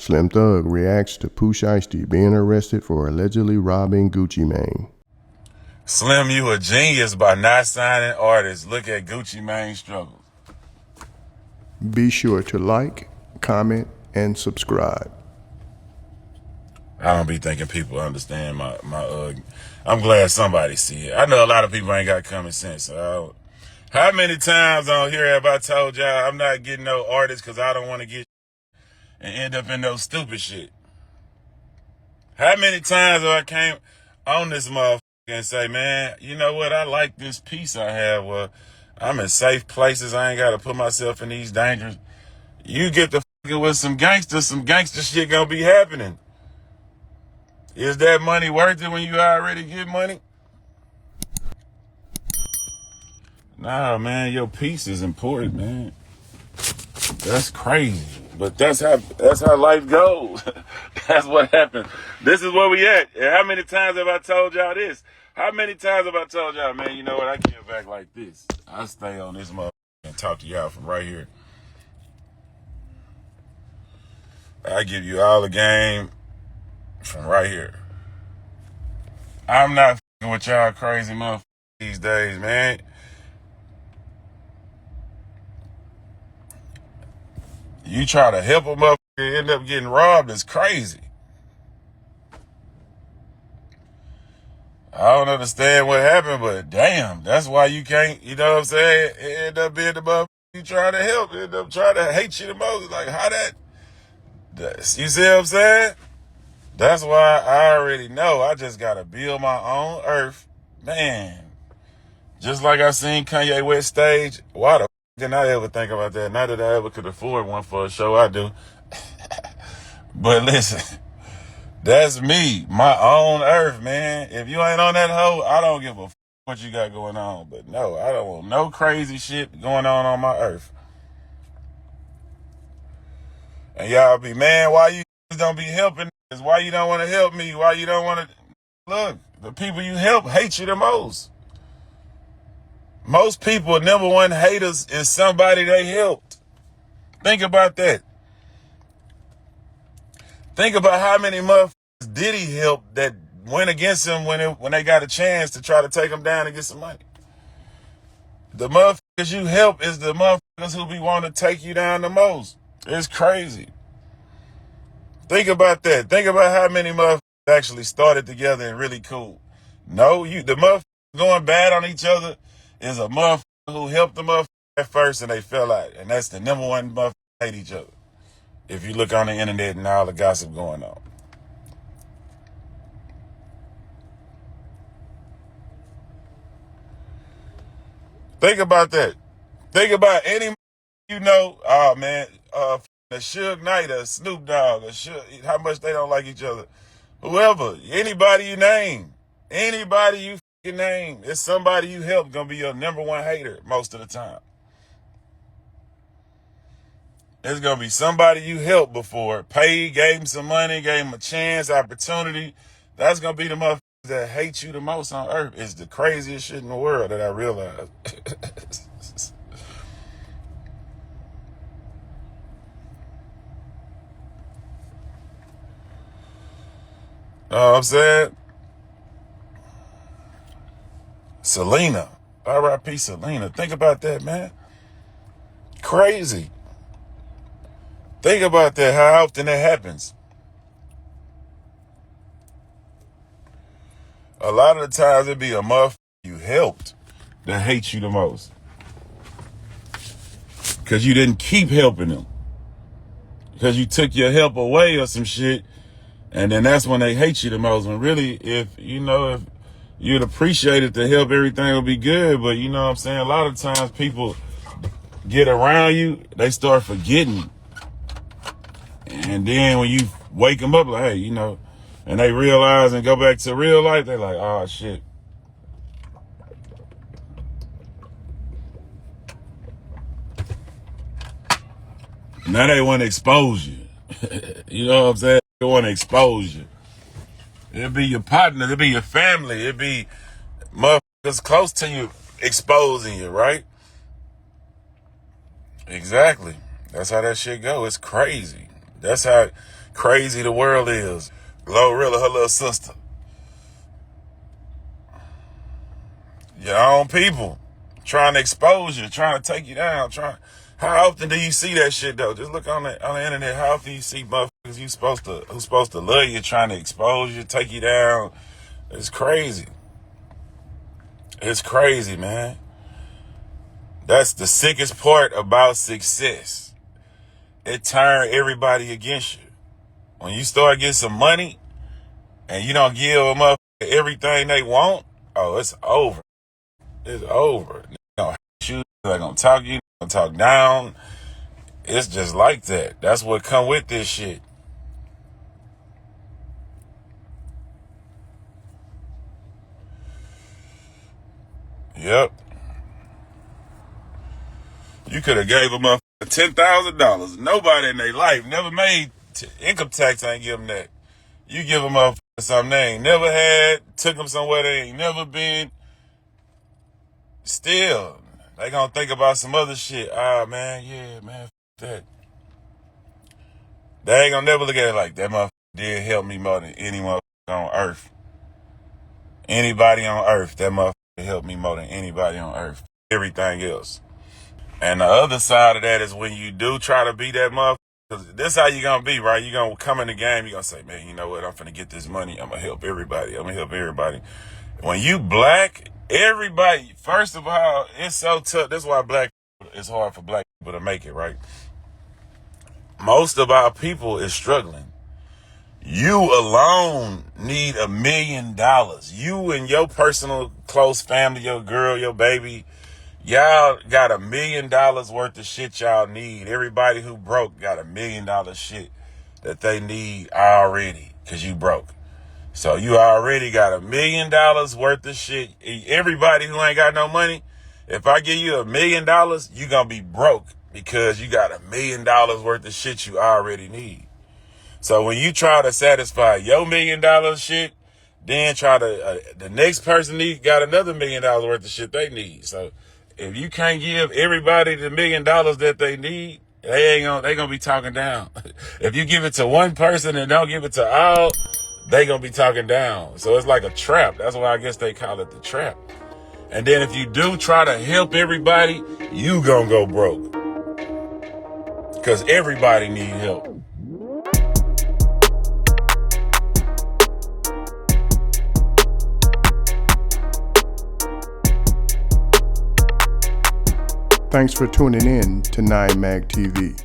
Slim Thug reacts to Pooh Shiesty being arrested for allegedly robbing Gucci Mane. Slim, you a genius by not signing artists. Look at Gucci Mane's struggles. Be sure to like, comment, and subscribe. I don't be thinking people understand my I'm glad somebody see it. I know a lot of people ain't got common sense. So how many times on here have I told y'all I'm not getting no artists because I don't want to get and end up in no stupid shit? How many times have I came on this motherfucker and say, man, you know what? I like this piece I have. Well, I'm in safe places. I ain't got to put myself in these dangers. You get the fucking with some gangster shit gonna be happening. Is that money worth it when you already get money? Nah, man, your piece is important, man. That's crazy. But that's how life goes. That's what happens. This is where we at. And how many times have I told y'all this? How many times have I told y'all, man, you know what? I give back like this. I stay on this motherfucker and talk to y'all from right here. I give you all the game from right here. I'm not fucking with y'all crazy motherfuckers these days, man. You try to help a motherfucker end up getting robbed is crazy. I don't understand what happened, but damn, that's why you can't, you know what I'm saying? It end up being the motherfucker you try to help, end up trying to hate you the most. Like, how that, you see what I'm saying? That's why I already know I just gotta build my own earth. Man, just like I seen Kanye West stage, why the didn't I ever think about that? Not that I ever could afford one for a show, I do. But listen, that's me, my own earth, man. If you ain't on that hoe, I don't give a what you got going on. But no, I don't want no crazy shit going on my earth. And y'all be, man, why you don't be helping? Why you don't want to help me? Why you don't want to? Look, the people you help hate you the most. Most people, number one haters is somebody they helped. Think about that. Think about how many motherfuckers did he help that went against him when they got a chance to try to take him down and get some money. The motherfuckers you help is the motherfuckers who be wanting to take you down the most. It's crazy. Think about that. Think about how many motherfuckers actually started together and really cool. No, the motherfuckers going bad on each other is a motherfucker who helped the motherfucker at first and they fell out. And that's the number one motherfucker hate each other. If you look on the internet and all the gossip going on. Think about that. Think about any you know, oh man, a Suge Knight, a Snoop Dogg, how much they don't like each other. Whoever, anybody you name, anybody you fucking name, it's somebody you help gonna be your number one hater most of the time. It's gonna be somebody you helped before, paid, gave him some money, gave him a chance, opportunity. That's gonna be the motherfuckers that hate you the most on earth. It's the craziest shit in the world that I realized. Know what I'm saying? Selena. R.I.P. Selena. Think about that, man. Crazy. Think about that, how often that happens. A lot of the times it be a motherfucker you helped that hates you the most. Because you didn't keep helping them. Because you took your help away or some shit. And then that's when they hate you the most. When really, if you'd appreciate it, the help, everything will be good. But you know what I'm saying? A lot of times people get around you, they start forgetting. And then when you wake them up, like, hey, and they realize and go back to real life, they're like, oh, shit. Now they want to expose you. You know what I'm saying? They want to expose you. It'll be your partner. It'll be your family. It'll be motherfuckers close to you exposing you, right? Exactly. That's how that shit go. It's crazy. That's how Crazy the world is. Glorilla, her little sister. Your own people trying to expose you, trying to take you down. How often do you see that shit though? Just look on the internet. How often you see motherfuckers who's supposed to love you trying to expose you, take you down? It's crazy. It's crazy, man. That's the sickest part about success. It turns everybody against you. When you start getting some money and you don't give them up everything they want, oh, it's over. It's over. They're gonna hate you. They're gonna talk you. They're gonna talk down. It's just like that. That's what come with this shit. Yep. You could have gave them up $10,000. Nobody in their life never made income tax. Ain't give them that. You give them up something they ain't never had. Took them somewhere they ain't never been. Still, they gonna think about some other shit. Ah, man, yeah, man, that. They ain't gonna never look at it like that motherfucker did help me more than any motherfucker on earth. Anybody on earth, that motherfucker helped me more than anybody on earth. Everything else. And the other side of that is when you do try to be that motherfucker, because this how you gonna be, right? You gonna come in the game, you gonna say, man, you know what? I'm finna get this money. I'm gonna help everybody. I'm gonna help everybody. When you black, everybody, first of all, it's so tough. That's why it's hard for black people to make it, right? Most of our people is struggling. You alone need $1 million. You and your personal close family, your girl, your baby, y'all got $1 million worth of shit y'all need. Everybody who broke got $1 million shit that they need already because you broke. So you already got $1 million worth of shit. Everybody who ain't got no money, if I give you $1 million, you gonna be broke because you got $1 million worth of shit you already need. So when you try to satisfy your $1 million shit, then try to the next person got another $1 million worth of shit they need. So if you can't give everybody the $1 million that they need, they gonna be talking down. If you give it to one person and don't give it to all, they gonna be talking down. So it's like a trap. That's why I guess they call it the trap. And then if you do try to help everybody, you gonna go broke. Because everybody need help. Thanks for tuning in to 9 Mag TV.